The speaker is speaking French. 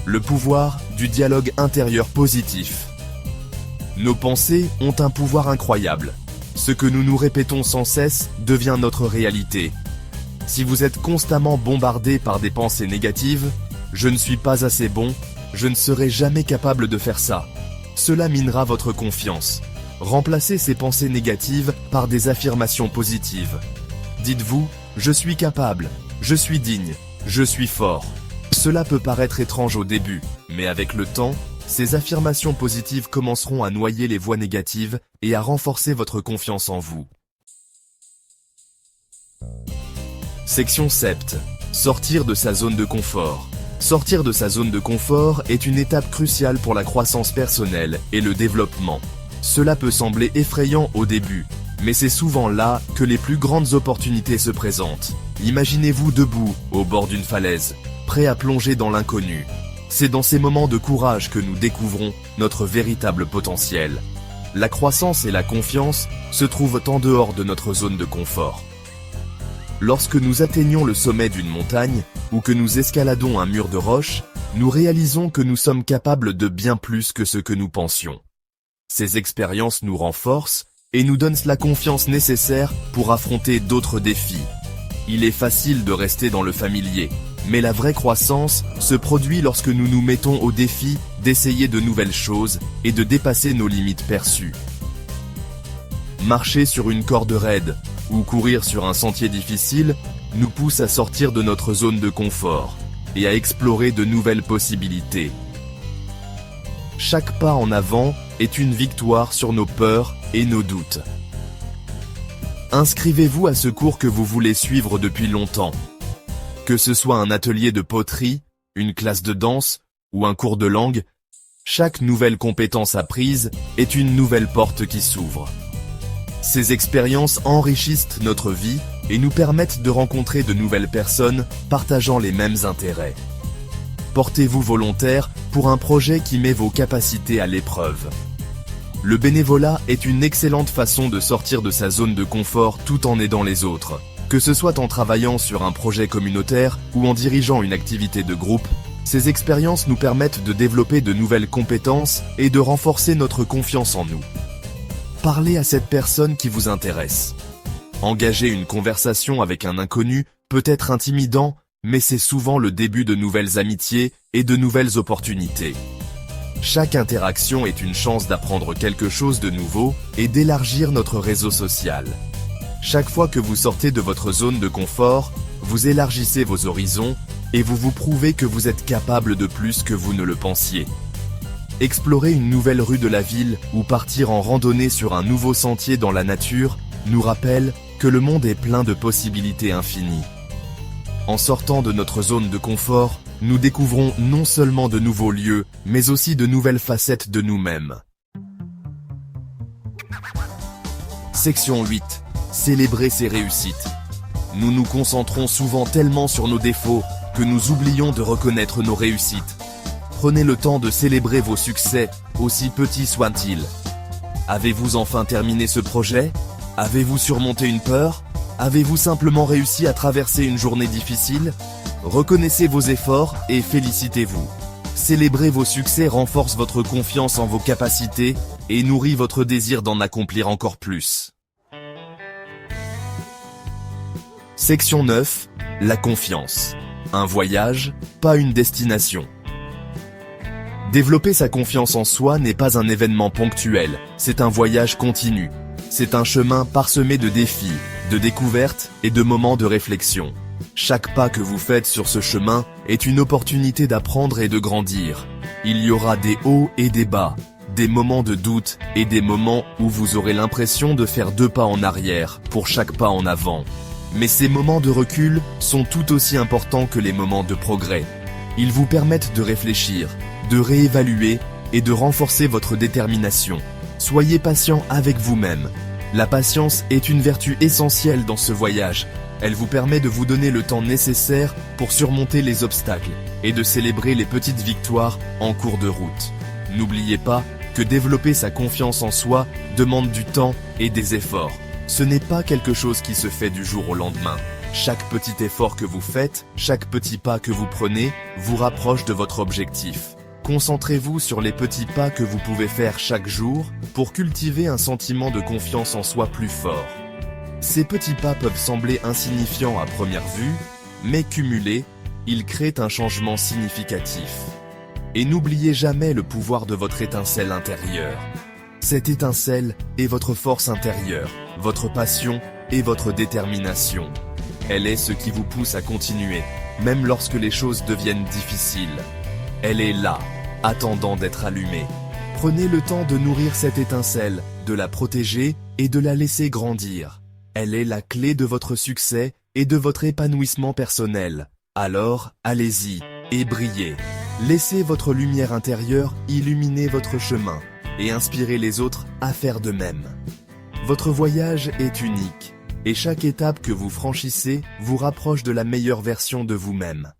le pouvoir du dialogue intérieur positif. Nos pensées ont un pouvoir incroyable. Ce que nous nous répétons sans cesse devient notre réalité. Si vous êtes constamment bombardé par des pensées négatives, « Je ne suis pas assez bon, je ne serai jamais capable de faire ça », cela minera votre confiance. Remplacez ces pensées négatives par des affirmations positives. Dites-vous « Je suis capable, je suis digne, je suis fort ». Cela peut paraître étrange au début, mais avec le temps, ces affirmations positives commenceront à noyer les voix négatives et à renforcer votre confiance en vous. Section 7. Sortir de sa zone de confort. Sortir de sa zone de confort est une étape cruciale pour la croissance personnelle et le développement. Cela peut sembler effrayant au début, mais c'est souvent là que les plus grandes opportunités se présentent. Imaginez-vous debout, au bord d'une falaise, prêt à plonger dans l'inconnu. C'est dans ces moments de courage que nous découvrons notre véritable potentiel. La croissance et la confiance se trouvent en dehors de notre zone de confort. Lorsque nous atteignons le sommet d'une montagne, ou que nous escaladons un mur de roche, nous réalisons que nous sommes capables de bien plus que ce que nous pensions. Ces expériences nous renforcent et nous donnent la confiance nécessaire pour affronter d'autres défis. Il est facile de rester dans le familier, mais la vraie croissance se produit lorsque nous nous mettons au défi d'essayer de nouvelles choses et de dépasser nos limites perçues. Marcher sur une corde raide ou courir sur un sentier difficile nous pousse à sortir de notre zone de confort et à explorer de nouvelles possibilités. Chaque pas en avant est une victoire sur nos peurs et nos doutes. Inscrivez-vous à ce cours que vous voulez suivre depuis longtemps. Que ce soit un atelier de poterie, une classe de danse ou un cours de langue, chaque nouvelle compétence apprise est une nouvelle porte qui s'ouvre. Ces expériences enrichissent notre vie et nous permettent de rencontrer de nouvelles personnes partageant les mêmes intérêts. Portez-vous volontaire pour un projet qui met vos capacités à l'épreuve. Le bénévolat est une excellente façon de sortir de sa zone de confort tout en aidant les autres. Que ce soit en travaillant sur un projet communautaire ou en dirigeant une activité de groupe, ces expériences nous permettent de développer de nouvelles compétences et de renforcer notre confiance en nous. Parlez à cette personne qui vous intéresse. Engager une conversation avec un inconnu peut être intimidant, mais c'est souvent le début de nouvelles amitiés et de nouvelles opportunités. Chaque interaction est une chance d'apprendre quelque chose de nouveau et d'élargir notre réseau social. Chaque fois que vous sortez de votre zone de confort, vous élargissez vos horizons et vous vous prouvez que vous êtes capable de plus que vous ne le pensiez. Explorer une nouvelle rue de la ville ou partir en randonnée sur un nouveau sentier dans la nature nous rappelle que le monde est plein de possibilités infinies. En sortant de notre zone de confort, nous découvrons non seulement de nouveaux lieux, mais aussi de nouvelles facettes de nous-mêmes. Section 8. Célébrer ses réussites. Nous nous concentrons souvent tellement sur nos défauts que nous oublions de reconnaître nos réussites. Prenez le temps de célébrer vos succès, aussi petits soient-ils. Avez-vous enfin terminé ce projet? Avez-vous surmonté une peur? Avez-vous simplement réussi à traverser une journée difficile? Reconnaissez vos efforts et félicitez-vous. Célébrer vos succès renforce votre confiance en vos capacités et nourrit votre désir d'en accomplir encore plus. Section 9. La confiance. Un voyage, pas une destination. Développer sa confiance en soi n'est pas un événement ponctuel, c'est un voyage continu. C'est un chemin parsemé de défis, de découvertes et de moments de réflexion. Chaque pas que vous faites sur ce chemin est une opportunité d'apprendre et de grandir. Il y aura des hauts et des bas, des moments de doute et des moments où vous aurez l'impression de faire 2 pas en arrière pour chaque pas en avant. Mais ces moments de recul sont tout aussi importants que les moments de progrès. Ils vous permettent de réfléchir, de réévaluer et de renforcer votre détermination. Soyez patient avec vous-même. La patience est une vertu essentielle dans ce voyage. Elle vous permet de vous donner le temps nécessaire pour surmonter les obstacles et de célébrer les petites victoires en cours de route. N'oubliez pas que développer sa confiance en soi demande du temps et des efforts. Ce n'est pas quelque chose qui se fait du jour au lendemain. Chaque petit effort que vous faites, chaque petit pas que vous prenez, vous rapproche de votre objectif. Concentrez-vous sur les petits pas que vous pouvez faire chaque jour pour cultiver un sentiment de confiance en soi plus fort. Ces petits pas peuvent sembler insignifiants à première vue, mais cumulés, ils créent un changement significatif. Et n'oubliez jamais le pouvoir de votre étincelle intérieure. Cette étincelle est votre force intérieure, votre passion et votre détermination. Elle est ce qui vous pousse à continuer, même lorsque les choses deviennent difficiles. Elle est là, attendant d'être allumée. Prenez le temps de nourrir cette étincelle, de la protéger et de la laisser grandir. Elle est la clé de votre succès et de votre épanouissement personnel. Alors, allez-y et brillez. Laissez votre lumière intérieure illuminer votre chemin et inspirer les autres à faire de même. Votre voyage est unique et chaque étape que vous franchissez vous rapproche de la meilleure version de vous-même.